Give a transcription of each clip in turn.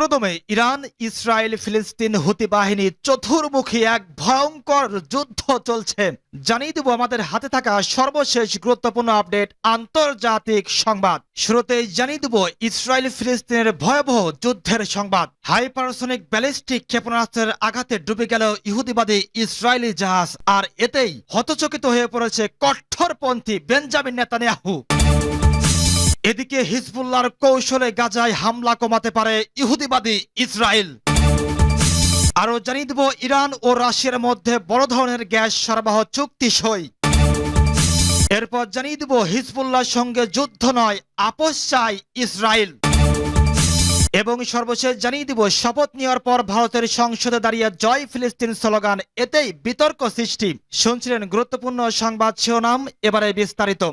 পুরোদমে Iran, Israel, ফিলিস্তিন, হুতি বাহিনী চতুর্মুখী এক ভয়ঙ্কর যুদ্ধ চলছে। জানিয়ে দেব আমাদের হাতে থাকা সর্বশেষ গুরুত্বপূর্ণ আপডেট, আন্তর্জাতিক সংবাদ। শুরুতেই জানিয়ে দেব ইসরায়েল ফিলিস্তিনের ভয়াবহ যুদ্ধের সংবাদ। হাইপারসনিক ব্যালিস্টিক ক্ষেপণাস্ত্রের আঘাতে ডুবে গেল ইহুদিবাদী ইসরায়েলি জাহাজ, আর এতেই হতচকিত হয়ে পড়েছে কট্টরপন্থী বেঞ্জামিন নেতানিয়াহু। এদিকে হিজবুল্লাহর কৌশলে গাজায় হামলা কমাতে পারে ইহুদিবাদী ইসরায়েল। আরো জানিয়ে দেব ইরান ও রাশিয়ার মধ্যে বড় ধরনের গ্যাস সরবরাহ চুক্তি সই। এরপর জানিয়ে দেব হিজবুল্লাহর সঙ্গে যুদ্ধ নয়, আপোষ চায় ইসরায়েল। এবং সর্বশেষ জানিয়ে দিব শপথ নেওয়ার পর ভারতের সংসদে দাঁড়িয়ে জয় ফিলিস্তিন স্লোগান, এতেই বিতর্ক সৃষ্টি। শুনছিলেন গুরুত্বপূর্ণ সংবাদ শিরোনাম, এবারে বিস্তারিত।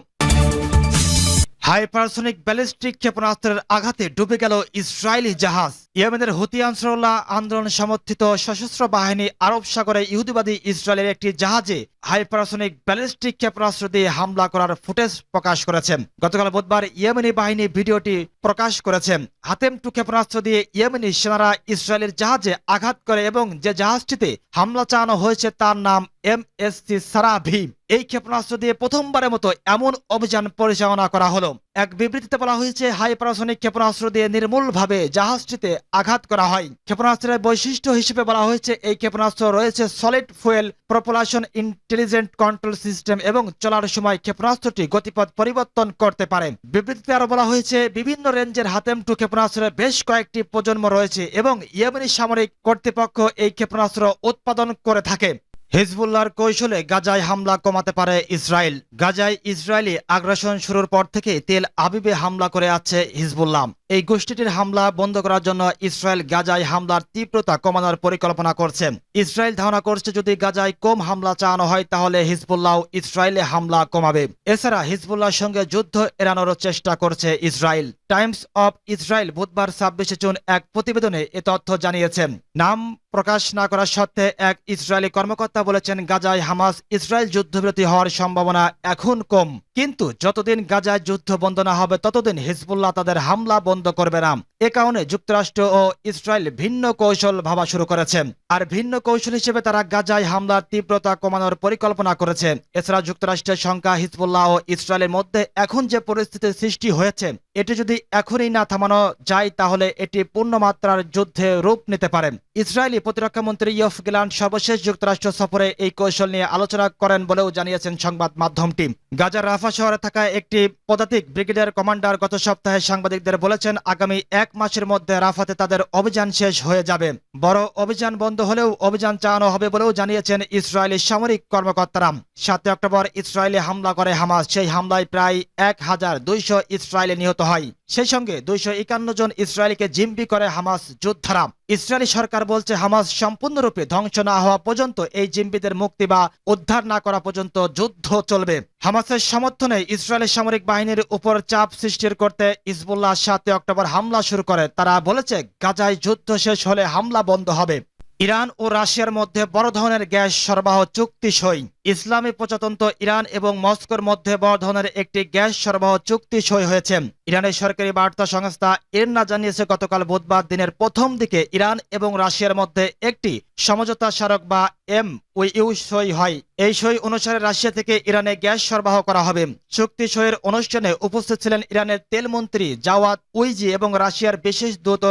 হাইপারসনিক ব্যালিস্টিক ক্ষেপণাস্ত্রের আঘাতে ডুবে গেল ইসরায়েলি জাহাজ। ইয়েমেনের হুতি আনসারুল্লাহ আন্দোলন সমর্থিত সশস্ত্র বাহিনী আরব সাগরে ইহুদিবাদী ইসরায়েলের একটি জাহাজে হাইপারসনিক ব্যালিস্টিক ক্ষেপণাস্ত্র দিয়ে হামলা করার ফুটেজ প্রকাশ করেছেন। গতকাল বুধবার ইয়েমেনি বাহিনী ভিডিওটি প্রকাশ করেছেন। হাতেম টু ক্ষেপণাস্ত্র দিয়ে ইয়েমেনি সেনারা ইসরায়েলের জাহাজে আঘাত করে এবং যে জাহাজটিতে হামলা চালানো হয়েছে তার নাম MSC সারাভি। এই ক্ষেপণাস্ত্র দিয়ে প্রথমবারের মতো এমন অভিযান পরিচালনা করা হলো। এক বিবৃতিতে বলা হয়েছে, হাইপারসনিক ক্ষেপণাস্ত্র দিয়ে নির্মূলভাবে জাহাজটিতে আঘাত করা হয়। ক্ষেপণাস্ত্রের বৈশিষ্ট্য হিসেবে বলা হয়েছে, এই ক্ষেপণাস্ত্র রয়েছে solid fuel propulsion intelligent control system এবং চলার সময় ক্ষেপণাস্ত্রটি গতিপথ পরিবর্তন করতে পারে। বিবৃতিতে আরো বলা হয়েছে, বিভিন্ন রেঞ্জের হাতেম টু ক্ষেপণাস্ত্রের বেশ কয়েকটি প্রজন্ম রয়েছে এবং ইয়েমেনি সামরিক কর্তৃপক্ষ এই ক্ষেপণাস্ত্র উৎপাদন করে থাকে। হিজবুল্লাহর কৌশলে গাজায় হামলা কমাতে পারে ইসরায়েল। গাজায় ইসরায়েলি আগ্রাসন শুরুর পর থেকে তেল আবিবে হামলা করে আছে হিজবুল্লাহ। এই গোষ্ঠীটির হামলা বন্ধ করার জন্য ইসরায়েল গাজায় হামলার তীব্রতা কমানোর পরিকল্পনা করছে। ইসরায়েল ধারণা করছে, যদি গাজায় কম হামলা চালানো হয় তাহলে হিজবুল্লাহ ইসরায়েলে হামলা কমাবে। এছাড়া হিজবুল্লাহর সঙ্গে যুদ্ধ এড়ানোর চেষ্টা করছে ইসরায়েল। টাইমস অব ইসরায়েল বুধবার 26 জুন এক প্রতিবেদনে এ তথ্য জানিয়েছেন। নাম প্রকাশ না করার সত্ত্বে এক ইসরায়েলি কর্মকর্তা বলেছেন, গাজায় হামাস ইসরায়েল যুদ্ধবিরতি হওয়ার সম্ভাবনা এখন কম, কিন্তু যতদিন গাজায় যুদ্ধ বন্ধ না হবে ততদিন হিজবুল্লাহ তাদের হামলা বন্ধ করবে না। এ কারণে যুক্তরাষ্ট্র ও ইসরায়েল ভিন্ন কৌশল ভাবা শুরু করেছে, আর ভিন্ন কৌশল হিসেবে তারা গাজায় হামলার তীব্রতা কমানোর পরিকল্পনা করেছে। এছাড়া যুক্তরাষ্ট্রের শঙ্কা, হিজবুল্লাহ ও ইসরায়েলের মধ্যে এখন যে পরিস্থিতির সৃষ্টি হয়েছে এটি যদি এখনই না থামানো যায় তাহলে এটি পূর্ণমাত্রার যুদ্ধে রূপ নিতে পারে। ইসরায়েলি প্রতিরক্ষা মন্ত্রী ইয়োভ গ্যালান্ট সর্বশেষ যুক্তরাষ্ট্র সফরে এই কৌশল নিয়ে আলোচনা করেন বলেও জানিয়েছেন সংবাদ মাধ্যমটি। গাজার রাফা শহরে থাকা একটি পদাতিক ব্রিগেডিয়ার কমান্ডার গত সপ্তাহে সাংবাদিকদের বলেছেন, আগামী 1 মাসের মধ্যে রাফাতে তাদের অভিযান শেষ হয়ে যাবে। বড় অভিযান বন্ধ হলেও অভিযান চালানো হবে বলেও জানিয়েছেন ইসরায়েলি সামরিক কর্মকর্তারা। 7 অক্টোবর ইসরায়েলে হামলা করে হামাস। সেই হামলায় প্রায় 1200 ইসরায়েলি নিহত হয়। সেই সঙ্গে 251 জন ইসরায়েলিকে জিম্মি করে হামাস যোদ্ধারা। ইসরায়েলি সরকার বলছে, হামাস সম্পূর্ণরূপে ধ্বংস না হওয়া পর্যন্ত, এই জিম্মিদের মুক্তি বা উদ্ধার না করা পর্যন্ত যুদ্ধ চলবে। হামাসের সমর্থনে ইসরায়েলি সামরিক বাহিনীর উপর চাপ সৃষ্টি করতে হিজবুল্লাহ 7 অক্টোবর হামলা শুরু করে। তারা বলেছে, গাজায় যুদ্ধ শেষ হলে হামলা বন্ধ হবে। ইরান ও রাশিয়ার মধ্যে বড় ধরনের গ্যাস সরবরাহ চুক্তি সই। ইসলামী প্রজাতন্ত্র ইরান এবং মস্কোর মধ্যে বড় ধরনের একটি গ্যাস সরবরাহ চুক্তি সই হয়েছে। ইরানের সরকারি বার্তা সংস্থা ইরনা জানিয়েছে, গতকাল বুধবার দিনের প্রথম দিকে ইরান এবং রাশিয়ার মধ্যে একটি সমঝোতা স্মারক বা MOU সই হয়। এই সই অনুসারে রাশিয়া থেকে ইরানে গ্যাস সরবরাহ করা হবে। চুক্তি সইয়ের অনুষ্ঠানে উপস্থিত ছিলেন ইরানের তেলমন্ত্রী জাওয়াদ উইজি এবং রাশিয়ার বিশেষ দূত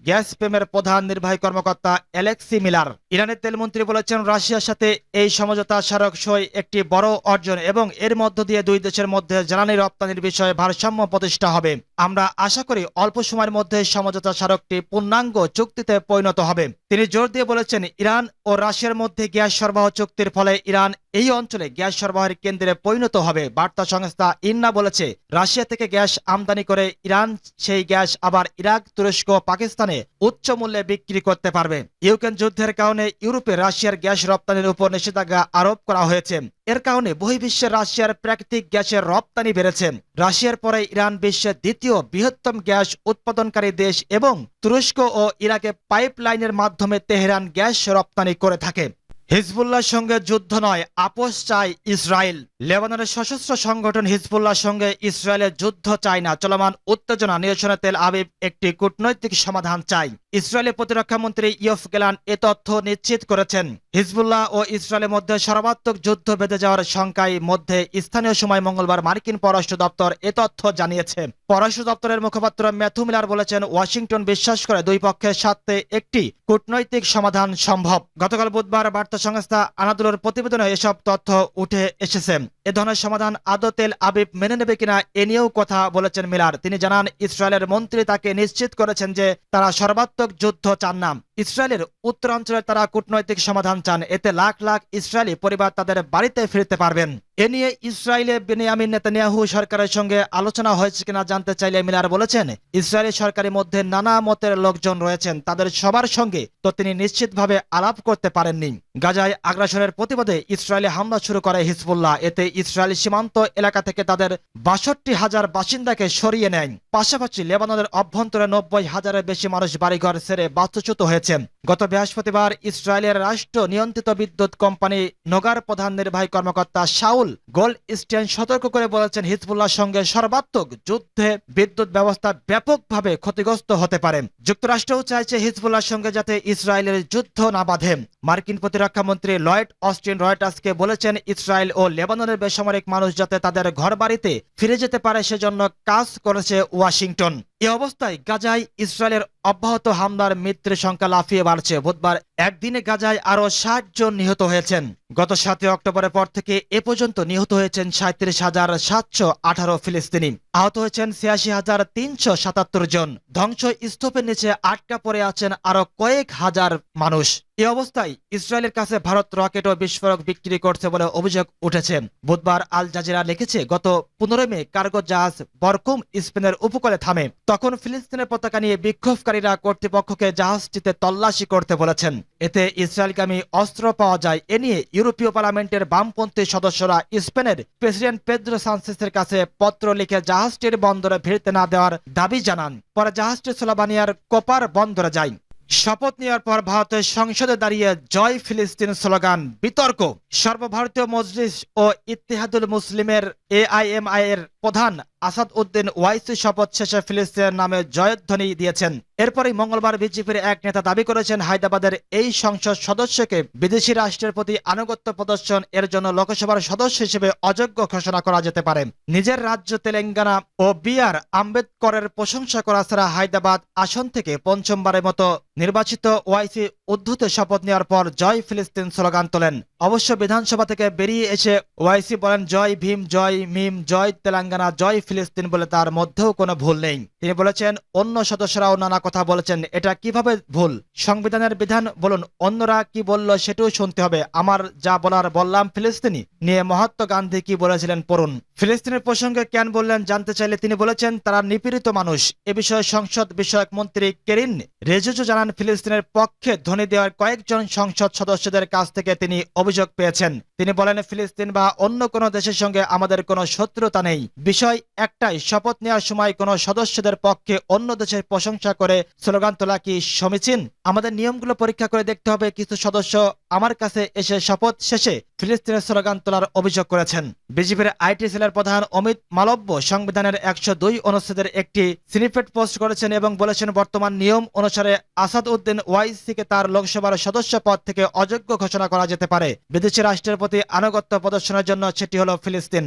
গ্যাসপ্রেমের প্রধান নির্বাহী কর্মকর্তা অ্যালেক্সি মিলার। ইরানের তেলমন্ত্রী বলেছেন, রাশিয়ার সাথে এই সমঝোতা স্মারক সই একটি বড় অর্জন এবং এর মধ্য দিয়ে দুই দেশের মধ্যে জ্বালানি রপ্তানির বিষয়ে ভারসাম্য প্রতিষ্ঠা হবে। আমরা আশা করি অল্প সময়ের মধ্যে সমঝোতা স্মারকটি পূর্ণাঙ্গ চুক্তিতে পরিণত হবে। তিনি জোর দিয়ে বলেছেন, ইরান ও রাশিয়ার মধ্যে গ্যাস সরবরাহ চুক্তির ফলে ইরান এই অঞ্চলে গ্যাস সরবরাহের কেন্দ্রে পরিণত হবে। বার্তা সংস্থা ইরনা বলেছে, রাশিয়া থেকে গ্যাস আমদানি করে ইরান সেই গ্যাস আবার ইরাক, তুরস্ক, পাকিস্তানে উচ্চ মূল্যে বিক্রি করতে পারবে। ইউক্রেন যুদ্ধের কারণে ইউরোপে রাশিয়ার গ্যাস রপ্তানির উপর নিষেধাজ্ঞা আরোপ করা হয়েছে। এর কারণে বহির্বিশ্বে রাশিয়ার প্রাকৃতিক গ্যাসের রপ্তানি বেড়েছে। রাশিয়ার পরে ইরান বিশ্বের দ্বিতীয় বৃহত্তম গ্যাস উৎপাদনকারী দেশ এবং তুরস্ক ও ইরাকে পাইপলাইনের মাধ্যমে তেহরান গ্যাস রপ্তানি করে থাকে। হিজবুল্লাহর সঙ্গে যুদ্ধ নয়, আপোষ চায় ইসরায়েল। লেবাননের সশস্ত্র সংগঠন হিজবুল্লাহর সঙ্গে ইসরায়েলের যুদ্ধ চায় না। চলমান উত্তেজনা নিরসনে তেল আবিব একটি কূটনৈতিক সমাধান চায়। ইসরায়েলের প্রতিরক্ষা মন্ত্রী ইয়োভ গ্যালান্ট এ তথ্য নিশ্চিত করেছেন। হিজবুল্লাহ ও ইসরায়েলের মধ্যে সর্বাত্মক যুদ্ধ বেঁধে যাওয়ার শঙ্কায় মধ্যে স্থানীয় সময় মঙ্গলবার মার্কিন পররাষ্ট্র দপ্তর এ তথ্য জানিয়েছে। পররাষ্ট্র দপ্তরের মুখপাত্র ম্যাথু মিলার বলেছেন, ওয়াশিংটন বিশ্বাস করে দুই পক্ষের সাথে একটি কূটনৈতিক সমাধান সম্ভব। গতকাল বুধবার বার্তা সংস্থা আনাদুলোর প্রতিবেদনে এসব তথ্য উঠে এসেছে। এ ধরনের সমাধান আদৌ তেল আবিব মেনে নেবে কিনা এ নিয়েও কথা বলেছেন মিলার। তিনি জানান, ইসরায়েলের মন্ত্রী তাকে নিশ্চিত করেছেন যে তারা সর্বাত্মক যুদ্ধ চান না। ইসরায়েলের উত্তরাঞ্চলে তারা কূটনৈতিক সমাধান চান। এতে লাখ লাখ ইসরায়েলি পরিবার তাদের বাড়িতে ফিরতে পারবেন। এ নিয়ে ইসরায়েলে বেনিয়ামিন নেতানিয়াহু সরকারের সঙ্গে আলোচনা হয়েছে কিনা জানতে চাইলে মিলার বলেছেন, ইসরায়েলি সরকারের মধ্যে নানা মতের লোকজন রয়েছেন, তাদের সবার সঙ্গে তো তিনি নিশ্চিতভাবে আলাপ করতে পারেননি। গাজায় আগ্রাসনের প্রতিবাদে ইসরায়েলে হামলা শুরু করে হিজবুল্লাহ। এতে ইসরায়েলি সীমান্ত এলাকা থেকে তাদের ৬২,০০০ বাসিন্দাকে সরিয়ে নেয়। পাশাপাশি লেবাননের অভ্যন্তরে ৯০,০০০-এর বেশি মানুষ বাড়িঘর ছেড়ে বাস্তুচ্যুত হয়েছে। গত বৃহস্পতিবার ইসরায়েলের রাষ্ট্র নিয়ন্ত্রিত বিদ্যুৎ কোম্পানি নোগার প্রধান নির্বাহী কর্মকর্তা শাউল গোল্ডস্টেইন সতর্ক করে বলেছেন, হিজবুল্লাহর সঙ্গে সর্বাত্মক যুদ্ধে বিদ্যুৎ ব্যবস্থা ব্যাপকভাবে ক্ষতিগ্রস্ত হতে পারে। যুক্তরাষ্ট্রও চাইছে হিজবুল্লাহর সঙ্গে যাতে ইসরায়েলের যুদ্ধ না বাধে। মার্কিন প্রতিরক্ষা মন্ত্রী লয়েড অস্টিন রয়টার্সকে বলেছেন, ইসরায়েল ও লেবাননের বেসামরিক মানুষ যাতে তাদের ঘরবাড়িতে ফিরে যেতে পারে সেজন্য কাজ করেছে ওয়াশিংটন। এ অবস্থায় গাজায় ইসরায়েলের অব্যাহত হামলার মৃত্যুর সংখ্যা লাফিয়ে বাড়ছে। বুধবার একদিনে গাজায় আরো ৬০ জন নিহত হয়েছেন। গত ৭ অক্টোবরের পর থেকে এ পর্যন্ত নিহত হয়েছেন ৩৭,৭১৮ ফিলিস্তিনি। আহত হয়েছেন ৮৬,৩৭৭ জন। ধ্বংসস্তূপের নিচে আটকা পড়ে আছেন আরো কয়েক হাজার মানুষ। এ অবস্থায় ইসরায়েলের কাছে ভারত রকেট ও বিস্ফোরক বিক্রি করছে বলে অভিযোগ উঠেছে। বুধবার আল জাজিরা লিখেছে, গত ১৫ মে কার্গো জাহাজ বরকুম স্পেনের উপকূলে থামে। তখন ফিলিস্তিনের পতাকা নিয়ে বিক্ষোভকারীরা কর্তৃপক্ষকে জাহাজটিতে তল্লাশি করতে বলেছেন। এতে ইসরায়েলগামী অস্ত্র পাওয়া যায়। এ নিয়ে ইউরোপীয় পার্লামেন্টের বামপন্থী সদস্যরা স্পেনের প্রেসিডেন্ট পেদ্রো সানচেসের কাছে পত্র লিখে জাহাজটির বন্দরে ভিড়তে না দেওয়ার দাবি জানান। পরে জাহাজটি সোলাবানিয়ার কোপার বন্দরে যায়। শপথ নেওয়ার পর ভারতের সংসদে দাঁড়িয়ে জয় ফিলিস্তিন স্লোগান, বিতর্ক। সর্বভারতীয় মজলিস ও ইত্তেহাদুল মুসলিমের এআইএমআই এর প্রধান আসাদ উদ্দিন ওয়াইসি শপথ শেষে ফিলিস্তিনের নামে জয়ধ্বনি দিয়েছেন। এরপরই মঙ্গলবার বিজেপির এক নেতা দাবি করেছেন, হায়দ্রাবাদের এই সংসদ সদস্যকে বিদেশি রাষ্ট্রের প্রতি আনুগত্য প্রদর্শন এর জন্য লোকসভার সদস্য হিসেবে অযোগ্য ঘোষণা করা যেতে পারে। নিজের রাজ্য তেলেঙ্গানা ও বিআর আম্বেদকরের প্রশংসা করা ছাড়া হায়দ্রাবাদ আসন থেকে পঞ্চমবারের মতো নির্বাচিত ওয়াইসি উদ্ধৃত শপথ নেওয়ার পর জয় ফিলিস্তিন স্লোগান তোলেন। অবশ্য বিধানসভা থেকে বেরিয়ে এসে ওয়াইসি বলেন, জয় ভীম, জয় মিম, জয় তেলেঙ্গানা, জয় ফিলিস্তিন বলে তার মধ্যেও কোনো ভুল নেই। তিনি বলেছেন, অন্য সদস্যরাও নানা কথা বলেছেন, এটা কিভাবে ভুল? সংবিধানের বিধান বলুন, অন্যরা কি বলল সেটাও শুনতে হবে। আমার যা বলার বললাম। ফিলিস্তিনি নিয়ে মহাত্মা গান্ধী কি বলেছিলেন পড়ুন। ফিলিস্তিনের প্রসঙ্গে কেন বললেন জানতে চাইলে তিনি বলেছেন, তারা নিপীড়িত মানুষ। এ বিষয়ে সংসদ বিষয়ক মন্ত্রী কেরিন রেজুজু জানান, ফিলিস্তিনের পক্ষে ধ্বনি দেওয়ার কয়েকজন সংসদ সদস্যদের কাছ থেকে তিনি অভিযোগ পেয়েছেন। তিনি বলেন, ফিলিস্তিন বা অন্য কোনো দেশের সঙ্গে আমাদের কোনো শত্রুতা নেই। বিষয় একটাই, শপথ নেওয়ার সময় কোনো সদস্যদের পক্ষে অন্য দেশের প্রশংসা করে স্লোগান তোলা কি সমীচীন? আমাদের নিয়মগুলো পরীক্ষা করে দেখতে হবে। কিছু সদস্য আমার কাছে এসে শপথ শেষে ফিলিস্তিনের স্লোগান তোলার অভিযোগ করেছেন। বিজেপির আইটি সেলের প্রধান অমিত মালব্য সংবিধানের ১০২ অনুচ্ছেদের একটি স্নিপেট পোস্ট করেছেন এবং বলেছেন, বর্তমান নিয়ম অনুসারে আসাদ উদ্দিন ওয়াইসিকে তার লোকসভার সদস্য পদ থেকে অযোগ্য ঘোষণা করা যেতে পারে। বিদেশি রাষ্ট্রের প্রতি আনুগত্য প্রদর্শনের জন্য সেটি হলো ফিলিস্তিন।